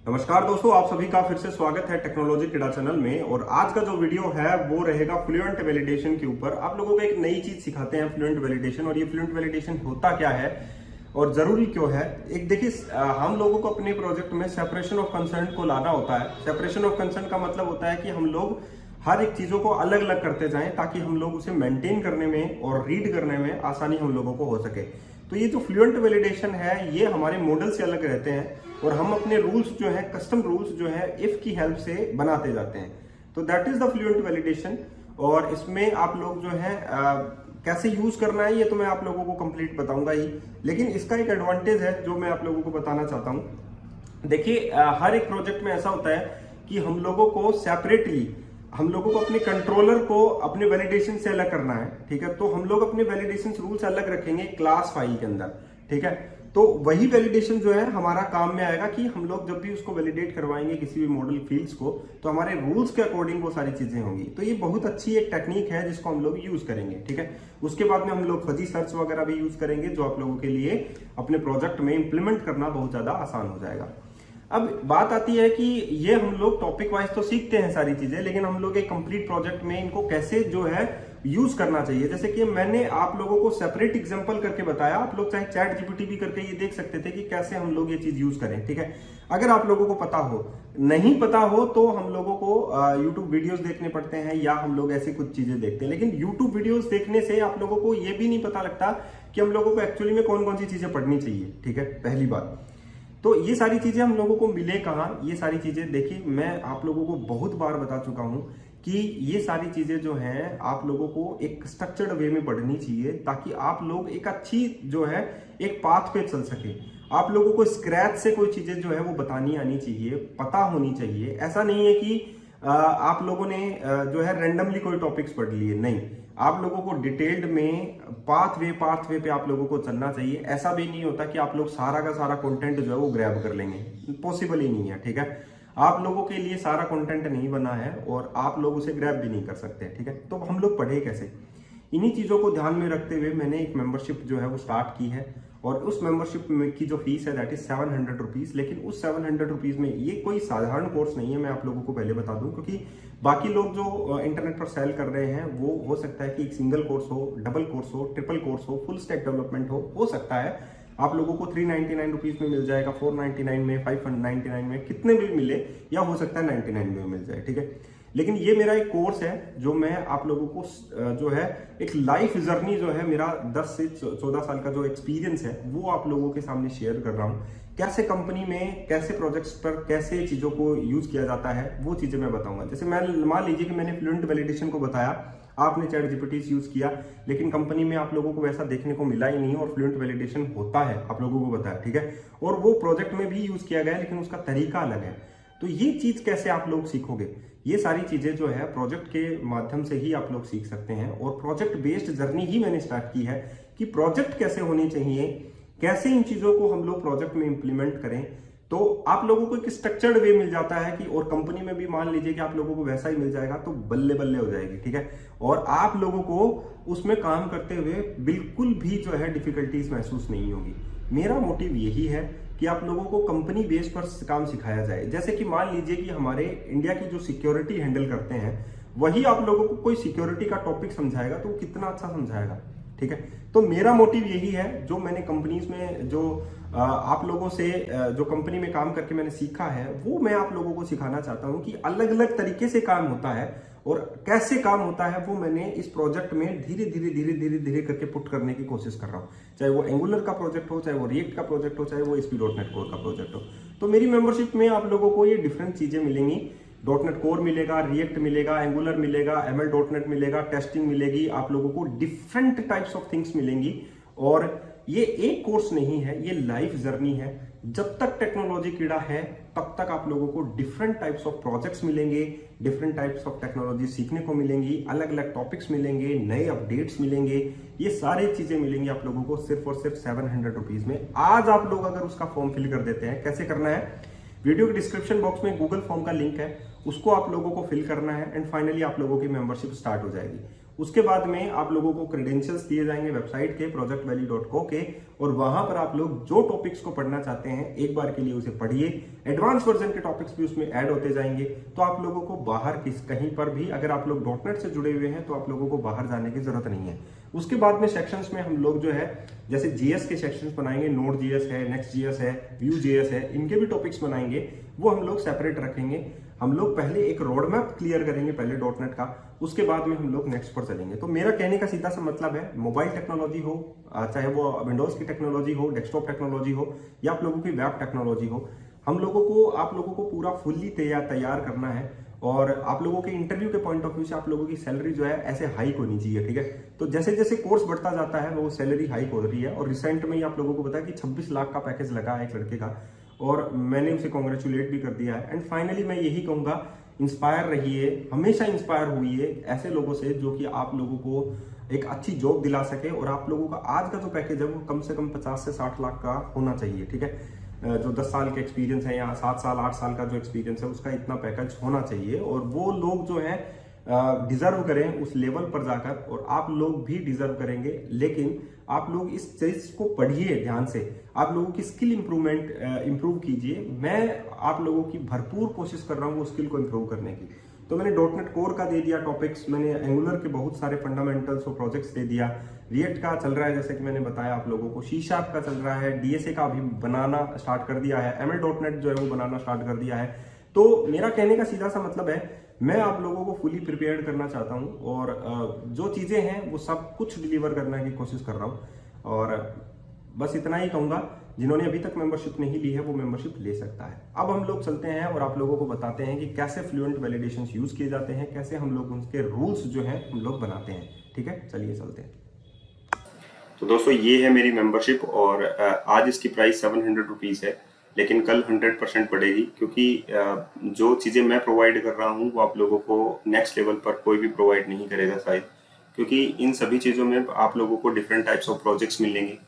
नमस्कार दोस्तों, आप सभी का फिर से स्वागत है टेक्नोलॉजी किड़ा चैनल में। और आज का जो वीडियो है वो रहेगा फ्लुएंट वैलिडेशन के ऊपर। आप लोगों को एक नई चीज सिखाते हैं फ्लुएंट वैलिडेशन, और ये फ्लुएंट वैलिडेशन होता क्या है और जरूरी क्यों है। एक देखिए, हम लोगों को अपने प्रोजेक्ट में सेपरेशन ऑफ कंसर्न को लाना होता है। सेपरेशन ऑफ कंसर्न का मतलब होता है कि हम लोग हर एक चीजों को अलग अलग करते जाएं ताकि हम लोग उसे मेंटेन करने में और रीड करने में आसानी हम लोगों को हो सके। तो ये जो फ्लुएंट वैलिडेशन है ये हमारे मॉडल से अलग रहते हैं और हम अपने रूल्स जो है, कस्टम रूल्स जो है, इफ की हेल्प से बनाते जाते हैं। तो that is the fluent validation. और इसमें आप लोग जो है कैसे यूज करना है ये तो मैं आप लोगों को कंप्लीट बताऊंगा ही, लेकिन इसका एक एडवांटेज है जो मैं आप लोगों को बताना चाहता हूं। देखिए, हर एक प्रोजेक्ट में ऐसा होता है कि हम लोगों को सेपरेटली, हम लोगों को अपने कंट्रोलर को अपने वैलिडेशन से अलग करना है। ठीक है, तो हम लोग अपने वैलिडेशन रूल्स अलग रखेंगे क्लास फाइल के अंदर। ठीक है, तो वही वैलिडेशन जो है हमारा काम में आएगा कि हम लोग जब भी उसको वैलिडेट करवाएंगे किसी भी मॉडल फील्ड्स को, तो हमारे रूल्स के अकॉर्डिंग वो सारी चीजें होंगी। तो ये बहुत अच्छी एक टेक्निक है जिसको हम लोग यूज करेंगे। ठीक है, उसके बाद में हम लोग फजी सर्च वगैरह भी यूज करेंगे जो आप लोगों के लिए अपने प्रोजेक्ट में इंप्लीमेंट करना बहुत ज्यादा आसान हो जाएगा। अब बात आती है कि ये हम लोग टॉपिक वाइज तो सीखते हैं सारी चीजें, लेकिन हम लोग एक कंप्लीट प्रोजेक्ट में इनको कैसे जो है यूज करना चाहिए। जैसे कि मैंने आप लोगों को सेपरेट एग्जांपल करके बताया, आप लोग चाहे चैट जीपीटी भी करके ये देख सकते थे कि कैसे हम लोग ये चीज यूज करें। ठीक है, अगर आप लोगों को पता हो, नहीं पता हो तो हम लोगों को यूट्यूब वीडियोस देखने पड़ते हैं या हम लोग ऐसी कुछ चीजें देखते हैं। लेकिन यूट्यूब वीडियोस देखने से आप लोगों को ये भी नहीं पता लगता कि हम लोगों को एक्चुअली में कौन कौन सी चीजें पढ़नी चाहिए। ठीक है, पहली बात तो ये सारी चीजें हम लोगों को मिले कहाँ, ये सारी चीजें देखिए मैं आप लोगों को बहुत बार बता चुका हूं कि ये सारी चीजें जो हैं आप लोगों को एक स्ट्रक्चर्ड वे में पढ़नी चाहिए ताकि आप लोग एक अच्छी जो है एक पाथ पे चल सके। आप लोगों को स्क्रैच से कोई चीजें जो है वो बतानी आनी चाहिए, पता होनी चाहिए। ऐसा नहीं है कि आप लोगों ने जो है रैंडमली कोई टॉपिक्स पढ़ लिए, नहीं, आप लोगों को डिटेल्ड में पाथ वे पे आप लोगों को चलना चाहिए। ऐसा भी नहीं होता कि आप लोग सारा का सारा कंटेंट जो है वो ग्रैब कर लेंगे, पॉसिबल ही नहीं है। ठीक है, आप लोगों के लिए सारा कंटेंट नहीं बना है और आप लोग उसे ग्रैब भी नहीं कर सकते। ठीक है, तो हम लोग पढ़े कैसे, इन्हीं चीजों को ध्यान में रखते हुए मैंने एक मेंबरशिप जो है वो स्टार्ट की है। और उस मेंबरशिप की जो फीस है दैट इज 700 रुपीज। लेकिन उस 700 रुपीज में ये कोई साधारण कोर्स नहीं है, मैं आप लोगों को पहले बता दूं, क्योंकि बाकी लोग जो इंटरनेट पर सेल कर रहे हैं वो हो सकता है कि एक सिंगल कोर्स हो, डबल कोर्स हो, ट्रिपल कोर्स हो, फुल स्टैक डेवलपमेंट हो सकता है आप लोगों को 399 रुपीज में मिल जाएगा, 499 में, 599 में, कितने भी मिले, या हो सकता है 99 में मिल जाए। ठीक है, लेकिन ये मेरा एक कोर्स है जो मैं आप लोगों को जो है एक लाइफ जर्नी जो है मेरा 10 से 14 साल का जो एक्सपीरियंस है वो आप लोगों के सामने शेयर कर रहा हूँ। कैसे कंपनी में, कैसे प्रोजेक्ट्स पर कैसे चीजों को यूज किया जाता है वो चीजें मैं बताऊंगा। जैसे मैं मान लीजिए कि मैंने फ्लुएंट वैलिडेशन को बताया, आपने चैट जीपीटी यूज किया, लेकिन कंपनी में आप लोगों को वैसा देखने को मिला ही नहीं और फ्लुएंट वैलिडेशन होता है आप लोगों को बताया। ठीक है, और वो प्रोजेक्ट में भी यूज किया गया लेकिन उसका तरीका अलग है। तो ये चीज कैसे आप लोग सीखोगे, ये सारी चीजें जो है प्रोजेक्ट के माध्यम से ही आप लोग सीख सकते हैं। और प्रोजेक्ट बेस्ड जर्नी ही मैंने स्टार्ट की है कि प्रोजेक्ट कैसे होने चाहिए, कैसे इन चीजों को हम लोग प्रोजेक्ट में इंप्लीमेंट करें। तो आप लोगों को एक स्ट्रक्चर्ड वे मिल जाता है कि, और कंपनी में भी मान लीजिए कि आप लोगों को वैसा ही मिल जाएगा तो बल्ले बल्ले हो जाएगी। ठीक है, और आप लोगों को उसमें काम करते हुए बिल्कुल भी जो है डिफिकल्टीज महसूस नहीं होगी। मेरा मोटिव यही है कि आप लोगों को कंपनी बेस पर काम सिखाया जाए। जैसे कि मान लीजिए कि हमारे इंडिया की जो सिक्योरिटी हैंडल करते हैं वही आप लोगों को कोई सिक्योरिटी का टॉपिक समझाएगा तो कितना अच्छा समझाएगा। ठीक है, तो मेरा मोटिव यही है, जो मैंने कंपनीज में जो आप लोगों से जो कंपनी में काम करके मैंने सीखा है वो मैं आप लोगों को सिखाना चाहता हूं कि अलग अलग तरीके से काम होता है और कैसे काम होता है वो मैंने इस प्रोजेक्ट में धीरे धीरे करके पुट करने की कोशिश कर रहा हूं। चाहे वो एंगुलर का प्रोजेक्ट हो, चाहे वो रिएक्ट का प्रोजेक्ट हो, चाहे वो ASP.NET कोर का प्रोजेक्ट हो। तो मेरी मेंबरशिप में आप लोगों को ये डिफरेंट चीजें मिलेंगी। .NET कोर मिलेगा, रिएक्ट मिलेगा, एंगुलर मिलेगा, ML.NET मिलेगा, टेस्टिंग मिलेगी, आप लोगों को डिफरेंट टाइप्स ऑफ थिंग्स मिलेंगी। और ये एक कोर्स नहीं है, ये लाइफ जर्नी है। जब तक टेक्नोलॉजी कीड़ा है तब तक आप लोगों को डिफरेंट टाइप्स ऑफ प्रोजेक्ट्स मिलेंगे, डिफरेंट टाइप्स ऑफ टेक्नोलॉजी सीखने को मिलेंगी, अलग अलग टॉपिक्स मिलेंगे, नए अपडेट्स मिलेंगे, ये सारी चीजें मिलेंगी आप लोगों को सिर्फ और सिर्फ 700 रुपीज में। आज आप लोग अगर उसका फॉर्म फिल कर देते हैं, कैसे करना है, वीडियो के डिस्क्रिप्शन बॉक्स में गूगल फॉर्म का लिंक है, उसको आप लोगों को फिल करना है एंड फाइनली आप लोगों की मेंबरशिप स्टार्ट हो जाएगी। उसके बाद में आप लोगों को क्रेडेंशियल्स दिए जाएंगे वेबसाइट के projectvalley.co के, और वहां पर आप लोग जो टॉपिक्स को पढ़ना चाहते हैं एक बार के लिए उसे पढ़िए। एडवांस वर्जन के टॉपिक्स भी उसमें ऐड होते जाएंगे, तो आप लोगों को बाहर कहीं पर भी, अगर आप लोग .NET से जुड़े हुए हैं तो आप लोगों को बाहर जाने की जरूरत नहीं है। उसके बाद में सेक्शंस में हम लोग जो है जैसे जीएस के सेक्शंस बनाएंगे, नोड जीएस है, नेक्स्ट जीएस है, व्यू जीएस है, इनके भी टॉपिक्स बनाएंगे, वो हम लोग सेपरेट रखेंगे। हम लोग पहले एक रोड मैप क्लियर करेंगे पहले .NET का, उसके बाद में हम लोग नेक्स्ट पर चलेंगे। तो मेरा कहने का सीधा सा मतलब है, मोबाइल टेक्नोलॉजी हो, चाहे वो विंडोज की टेक्नोलॉजी हो, डेस्कटॉप टेक्नोलॉजी हो, या आप लोगों की वेब टेक्नोलॉजी हो, हम लोगों को आप लोगों को पूरा फुल्ली तैयार करना है। और आप लोगों के इंटरव्यू के पॉइंट ऑफ व्यू से आप लोगों की सैलरी जो है ऐसे हाइक होनी चाहिए, ठीक है। तो जैसे जैसे कोर्स बढ़ता जाता है वो सैलरी हाइक हो रही है, और रिसेंट में ही आप लोगों को पता है कि 26 लाख का पैकेज लगा है एक लड़के का, और मैंने उसे कॉन्ग्रेचुलेट भी कर दिया है। एंड फाइनली मैं यही कहूंगा, इंस्पायर रहिए, हमेशा इंस्पायर हुई ऐसे लोगों से जो कि आप लोगों को एक अच्छी जॉब दिला सके। और आप लोगों का आज का जो पैकेज है वो कम से कम 50 से 60 लाख का होना चाहिए, ठीक है। जो 10 साल के एक्सपीरियंस है या 7 साल 8 साल का जो एक्सपीरियंस है उसका इतना पैकेज होना चाहिए, और वो लोग जो है डिजर्व करें उस लेवल पर जाकर, और आप लोग भी डिजर्व करेंगे। लेकिन आप लोग इस चीज को पढ़िए ध्यान से, आप लोगों की स्किल इंप्रूव कीजिए। मैं आप लोगों की भरपूर कोशिश कर रहा हूँ वो स्किल को इंप्रूव करने की। तो मैंने .NET कोर का दे दिया टॉपिक्स, मैंने एंगुलर के बहुत सारे फंडामेंटल्स और प्रोजेक्ट्स दे दिया, रिएक्ट का चल रहा है जैसे कि मैंने बताया आप लोगों को, C# का चल रहा है, DSA का अभी बनाना स्टार्ट कर दिया है, ML.NET जो है वो बनाना स्टार्ट कर दिया है। तो मेरा कहने का सीधा सा मतलब है, मैं आप लोगों को फुली प्रिपेयर्ड करना चाहता हूं, और जो चीजें हैं वो सब कुछ डिलीवर करने की कोशिश कर रहा हूं। और बस इतना ही कहूंगा, जिन्होंने अभी तक मेंबरशिप नहीं ली है वो मेंबरशिप ले सकता है। अब हम लोग चलते हैं और आप लोगों को बताते हैं कि कैसे फ्लुएंट वैलिडेशन यूज किए जाते हैं, कैसे हम लोग उनके रूल्स जो हैं हम लोग बनाते हैं, ठीक है। चलिए चलते हैं। तो दोस्तों ये है मेरी मेंबरशिप, और आज इसकी प्राइस 700 रुपीज है, लेकिन कल 100% बढ़ेगी, क्योंकि जो चीज़ें मैं प्रोवाइड कर रहा हूँ वो आप लोगों को नेक्स्ट लेवल पर कोई भी प्रोवाइड नहीं करेगा शायद, क्योंकि इन सभी चीज़ों में आप लोगों को डिफरेंट टाइप्स ऑफ प्रोजेक्ट्स मिलेंगे।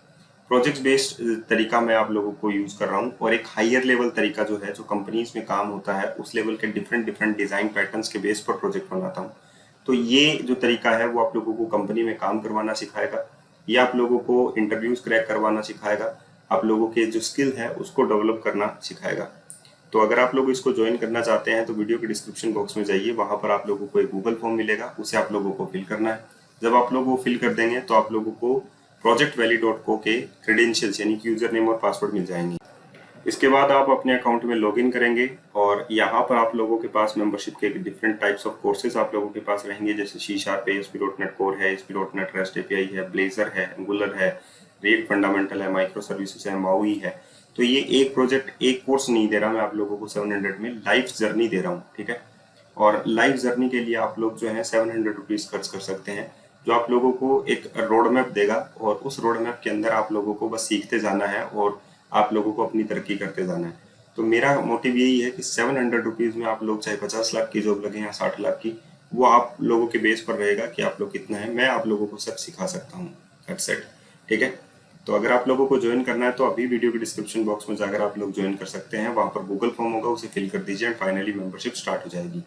प्रोजेक्ट बेस्ड तरीका मैं आप लोगों को यूज़ कर रहा हूँ, और एक हायर लेवल तरीका जो है, जो कंपनीज में काम होता है, उस लेवल के डिफरेंट डिज़ाइन पैटर्न्स के बेस पर प्रोजेक्ट बनाता हूँ। तो ये जो तरीका है वो आप लोगों को कंपनी में काम करवाना सिखाएगा, ये आप लोगों को इंटरव्यूज क्रैक करवाना सिखाएगा, आप लोगों के जो स्किल है उसको डेवलप करना सिखाएगा। तो अगर आप लोग इसको ज्वाइन करना चाहते हैं तो वीडियो के डिस्क्रिप्शन बॉक्स में जाइए, वहां पर आप लोगों को एक गूगल फॉर्म मिलेगा, उसे आप लोगों को फिल करना है। जब आप लोग वो फिल कर देंगे तो आप लोगों को projectvalley.co के क्रेडेंशियल्स यानी कि यूजर नेम और पासवर्ड मिल जाएंगे। इसके बाद आप अपने अकाउंट में लॉगिन करेंगे, और यहाँ पर आप लोगों के पास मेंबरशिप के डिफरेंट टाइप्स ऑफ कोर्सेज आप लोगों के पास रहेंगे, जैसे C# है, ASP.NET कोर है, ASP.NEट REST API है, ब्लेजर है, एंगुलर है, रिएक्ट फंडामेंटल है, माइक्रो सर्विसेज है, माउई है। तो ये एक प्रोजेक्ट, एक कोर्स नहीं दे रहा मैं आप लोगों को 700 में, लाइफ जर्नी दे रहा हूँ, ठीक है। और लाइफ जर्नी के लिए आप लोग जो है 700 रुपीज खर्च कर सकते हैं, जो आप लोगों को एक रोड मैप देगा, और उस रोड मैप के अंदर आप लोगों को बस सीखते जाना है और आप लोगों को अपनी तरक्की करते जाना है। तो मेरा मोटिव यही है कि 700 रुपीज में आप लोग चाहे 50 लाख की जॉब लगे या 60 लाख की, वो आप लोगों के बेस पर रहेगा कि आप लोग कितना है, मैं आप लोगों को सब सिखा सकता हूँ, दैट्स इट, ठीक है। तो अगर आप लोगों को ज्वाइन करना है तो अभी वीडियो के डिस्क्रिप्शन बॉक्स में जाकर आप लोग ज्वाइन कर सकते हैं, वहां पर गूगल फॉर्म होगा, उसे फिल कर दीजिए एंड फाइनली मेंबरशिप स्टार्ट हो जाएगी।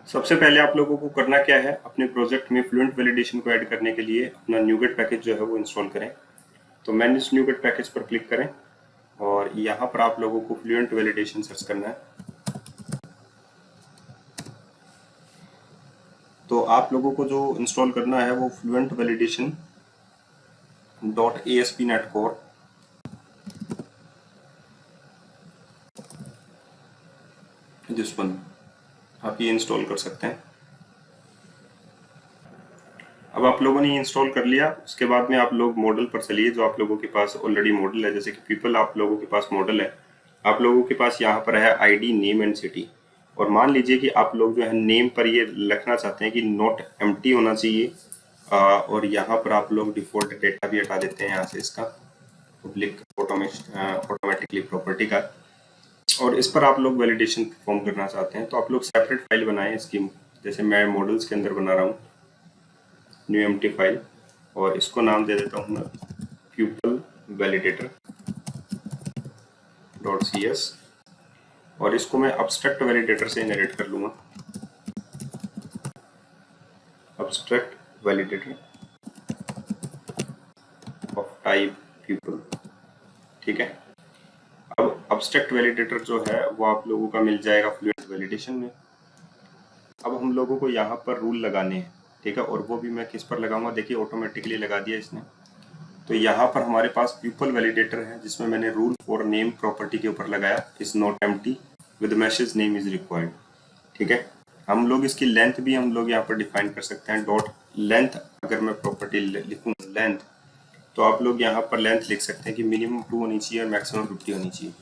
सबसे पहले आप लोगों को करना क्या है, अपने प्रोजेक्ट में फ्लुएंट वैलिडेशन को ऐड करने के लिए अपना न्यूगेट पैकेज जो है वो इंस्टॉल करें। तो मैनेज न्यूगेट पैकेज पर क्लिक करें, और यहाँ पर आप लोगों को फ्लुएंट वैलिडेशन सर्च करना है। तो आप लोगों को जो इंस्टॉल करना है वो fluent validation .ASP.NET core, this one, आप ये इंस्टॉल कर सकते हैं। अब आप लोगों ने इंस्टॉल कर लिया, उसके बाद में आप लोग मॉडल पर चलिए, जो आप लोगों के पास ऑलरेडी मॉडल है, जैसे कि पीपल आप लोगों के पास मॉडल है, आप लोगों के पास यहाँ पर है ID, नेम एंड सिटी। और मान लीजिए कि आप लोग जो है नेम पर ये लिखना चाहते हैं कि नॉट एम्प्टी होना चाहिए, और यहाँ पर आप लोग डिफॉल्ट डेटा भी हटा देते हैं यहाँ से, इसका पब्लिक ऑटोमेटिकली प्रॉपर्टी का, और इस पर आप लोग वैलिडेशन परफॉर्म करना चाहते हैं तो आप लोग सेपरेट फाइल बनाएं इसकी, जैसे मैं मॉडल्स के अंदर बना रहा हूँ न्यू एम्प्टी फाइल, और इसको नाम दे देता हूँ मैं pupil validator.cs, और इसको मैं abstract validator से इनहेरिट कर लूंगा। abstract validator of type pupil। ठीक है, अब abstract validator जो है वो आप लोगों का मिल जाएगा फ्लुएंट वैलिडेशन में। अब हम लोगों को यहाँ पर रूल लगाने हैं, ठीक है, और वो भी मैं किस पर लगाऊंगा, देखिए ऑटोमेटिकली लगा दिया इसने। तो यहाँ पर हमारे पास प्यूपल वैलिडेटर है जिसमें मैंने रूल फॉर नेम प्रॉपर्टी के ऊपर लगाया is not empty with message name is required. ठीक है, हम लोग इसकी लेंथ भी हम लोग यहाँ पर डिफाइन कर सकते हैं। डॉट लेंथ, अगर मैं प्रॉपर्टी लिखूँ लेंथ, तो आप लोग यहाँ पर लेंथ लिख सकते हैं कि मिनिमम 2 होनी चाहिए और मैक्सिमम 50 होनी चाहिए।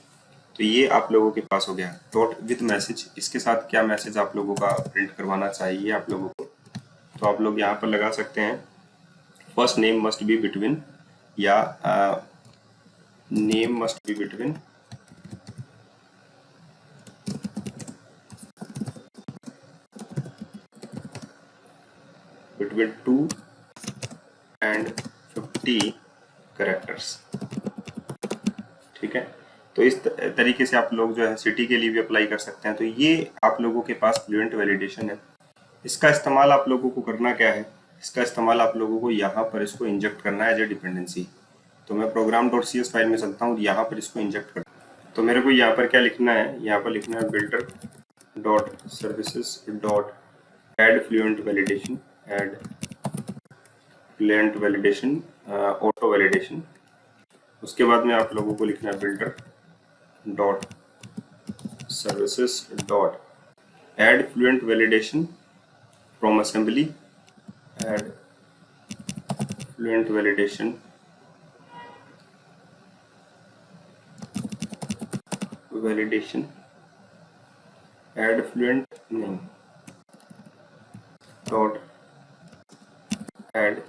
तो ये आप लोगों के पास हो गया डॉट विद मैसेज। इसके साथ क्या मैसेज आप लोगों का प्रिंट करवाना चाहिए आप लोगों को, तो आप लोग यहाँ पर लगा सकते हैं first name must be between, या name must be between between 2 and 50 characters. ठीक है, तो इस तरीके से आप लोग जो है सिटी के लिए भी अप्लाई कर सकते हैं। तो ये आप लोगों के पास फ्लुएंट वैलिडेशन है। इसका इस्तेमाल आप लोगों को करना क्या है, इसका इस्तेमाल आप लोगों को यहाँ पर इसको इंजेक्ट करना है एज ए डिपेंडेंसी। तो मैं program.cs फाइल में चलता हूँ, यहाँ पर इसको इंजेक्ट करता हूँ। तो मेरे को यहाँ पर क्या लिखना है, यहाँ पर लिखना है builder dot services dot add fluent validation, add fluent validation auto validation. उसके बाद में आप लोगों को लिखना है builder dot services dot add fluent validation from assembly, add fluent validation add fluent नहीं डॉट एड,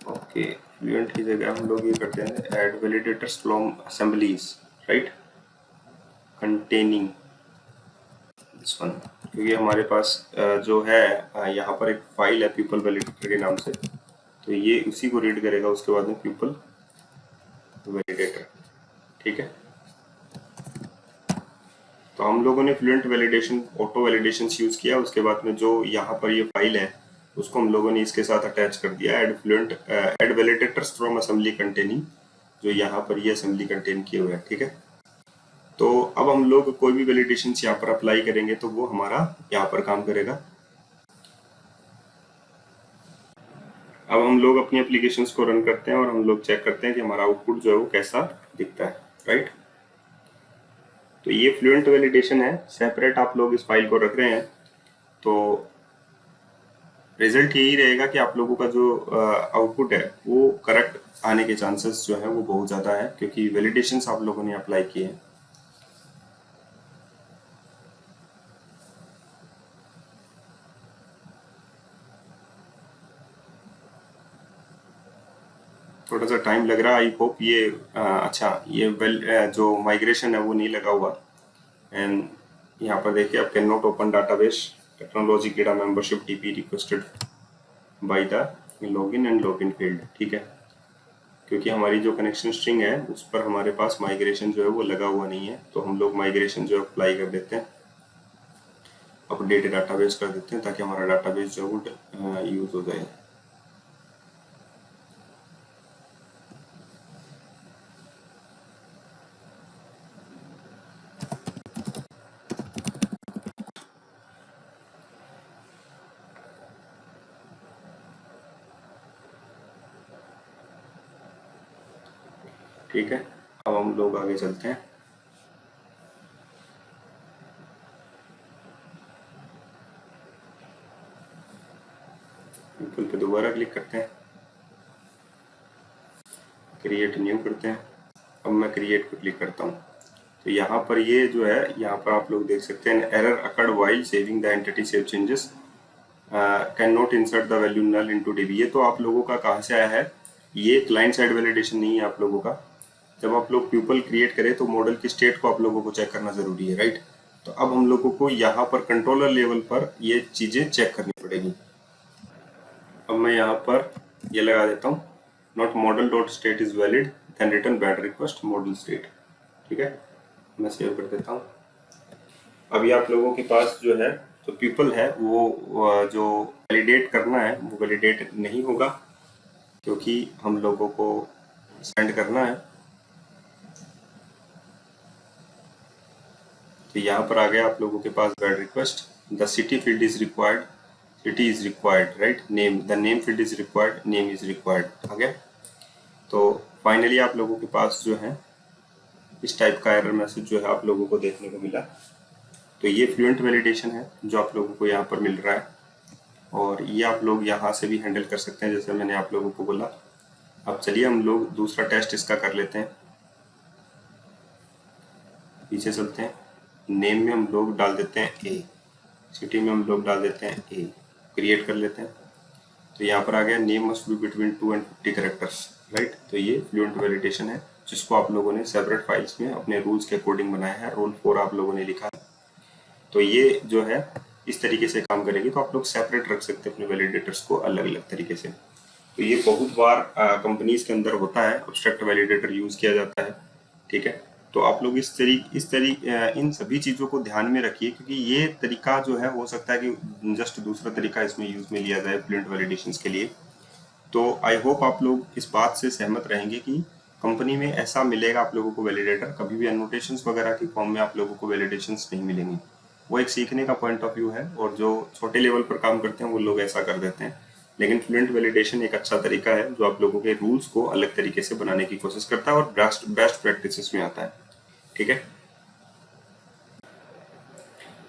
ओके, फ्लुएंट की जगह हम लोग ये करते हैं add validators from assemblies, right, containing this one, क्योंकि हमारे पास जो है यहाँ पर एक फाइल है पीपल वैलिडेटर के नाम से, तो ये उसी को रीड करेगा। उसके बाद में पीपल वैलिडेटर। ठीक है, तो हम लोगों ने fluent validation auto validation use किया। उसके बाद में जो यहाँ पर ये फाइल है उसको हम लोगों ने इसके साथ अटैच कर दिया add validators from assembly containing, जो यहाँ पर ये असेंबली कंटेन किए हुए हैं। ठीक है, तो अब हम लोग कोई भी वैलिडेशन यहाँ पर अप्लाई करेंगे तो वो हमारा यहाँ पर काम करेगा। अब हम लोग अपनी एप्लीकेशंस को रन करते हैं और हम लोग चेक करते हैं कि हमारा आउटपुट जो है वो कैसा दिखता है, राइट। तो ये फ्लुएंट वैलिडेशन है, सेपरेट आप लोग इस फाइल को रख रहे हैं, तो रिजल्ट यही रहेगा कि आप लोगों का जो आउटपुट है वो करेक्ट आने के चांसेस जो है वो बहुत ज़्यादा है, क्योंकि वैलिडेशंस आप लोगों ने अप्लाई किए हैं। थोड़ा सा टाइम लग रहा है, आई होप ये अच्छा ये जो माइग्रेशन है वो नहीं लगा हुआ। एंड यहाँ पर देखिए आप can not open database technology कीड़ा मेंबरशिप टीपी requested by the login and login field. ठीक है, क्योंकि हमारी जो कनेक्शन स्ट्रिंग है उस पर हमारे पास माइग्रेशन जो है वो लगा हुआ नहीं है, तो हम लोग माइग्रेशन जो है अप्लाई कर देते हैं, अपडेट डाटाबेस कर देते हैं ताकि हमारा डाटाबेस जो है वो यूज हो जाए। ठीक है, अब हम लोग आगे चलते हैं। पीपल पे दोबारा क्लिक करते हैं, क्रिएट न्यू करते हैं। अब मैं क्रिएट पे क्लिक करता हूँ, तो यहाँ पर ये जो है यहाँ पर आप लोग देख सकते हैं error occurred while saving the entity save changes can not insert the value null into DB. ये तो आप लोगों का कहाँ से आया है, ये क्लाइंट साइड वैलिडेशन नहीं है आप लोगों का। जब आप लोग प्यूपल क्रिएट करें तो मॉडल की स्टेट को आप लोगों को चेक करना जरूरी है, राइट। तो अब हम लोगों को यहाँ पर कंट्रोलर लेवल पर ये चीजें चेक करनी पड़ेगी। अब मैं यहाँ पर ये लगा देता हूँ not model dot state is valid then return bad request model state. ठीक है, मैं सेव कर देता हूँ। अभी आप लोगों के पास जो है जो पीपल है वो जो वैलिडेट करना है वो वैलिडेट नहीं होगा, क्योंकि हम लोगों को सेंड करना है। तो यहाँ पर आ गया आप लोगों के पास bad request, the city field is required, city is required, right, name, the name field is required, name is required आ गया। तो फाइनली आप लोगों के पास जो है इस टाइप का एरर मैसेज जो है आप लोगों को देखने को मिला। तो ये फ्लुएंट वैलिडेशन है जो आप लोगों को यहाँ पर मिल रहा है, और ये आप लोग यहाँ से भी हैंडल कर सकते हैं जैसे मैंने आप लोगों को बोला। अब चलिए हम लोग दूसरा टेस्ट इसका कर लेते हैं। पीछे चलते हैं, नेम में हम लोग डाल देते हैं ए, सिटी में हम लोग डाल देते हैं ए, क्रिएट कर लेते हैं। तो यहाँ पर आ गया name must be between 2 and 50 characters, right. तो ये फ्लुएंट वैलिडेशन है जिसको आप लोगों ने सेपरेट फाइल्स में अपने रूल्स के अकॉर्डिंग बनाया है, रोल 4 आप लोगों ने लिखा है। तो ये जो है इस तरीके से काम करेगी। तो आप लोग सेपरेट रख सकते हैं अपने वैलिडेटर्स को अलग अलग तरीके से। तो ये बहुत बार कंपनीज के अंदर होता है, एब्स्ट्रैक्ट वैलिडेटर यूज किया जाता है, ठीक है। तो आप लोग इन सभी चीजों को ध्यान में रखिए, क्योंकि ये तरीका जो है हो सकता है कि जस्ट दूसरा तरीका इसमें यूज में लिया जाए फ्लुएंट वैलिडेशंस के लिए। तो आई होप आप लोग इस बात से सहमत रहेंगे कि कंपनी में ऐसा मिलेगा आप लोगों को वैलिडेटर, कभी भी एनोटेशंस वगैरह की फॉर्म में आप लोगों को वैलिडेशंस नहीं मिलेंगे। वो एक सीखने का पॉइंट ऑफ व्यू है, और जो छोटे लेवल पर काम करते हैं वो लोग ऐसा कर देते हैं। लेकिन फ्लुएंट वैलिडेशन एक अच्छा तरीका है जो आप लोगों के रूल्स को अलग तरीके से बनाने की कोशिश करता है और बेस्ट प्रैक्टिसेस में आता है, ठीक है।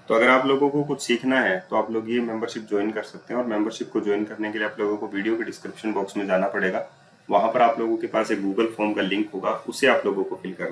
तो अगर आप लोगों को कुछ सीखना है तो आप लोग ये मेंबरशिप ज्वाइन कर सकते हैं, और मेंबरशिप को ज्वाइन करने के लिए आप लोगों को वीडियो के डिस्क्रिप्शन बॉक्स में जाना पड़ेगा। वहां पर आप लोगों के पास एक गूगल फॉर्म का लिंक होगा, उसे आप लोगों को फिल करना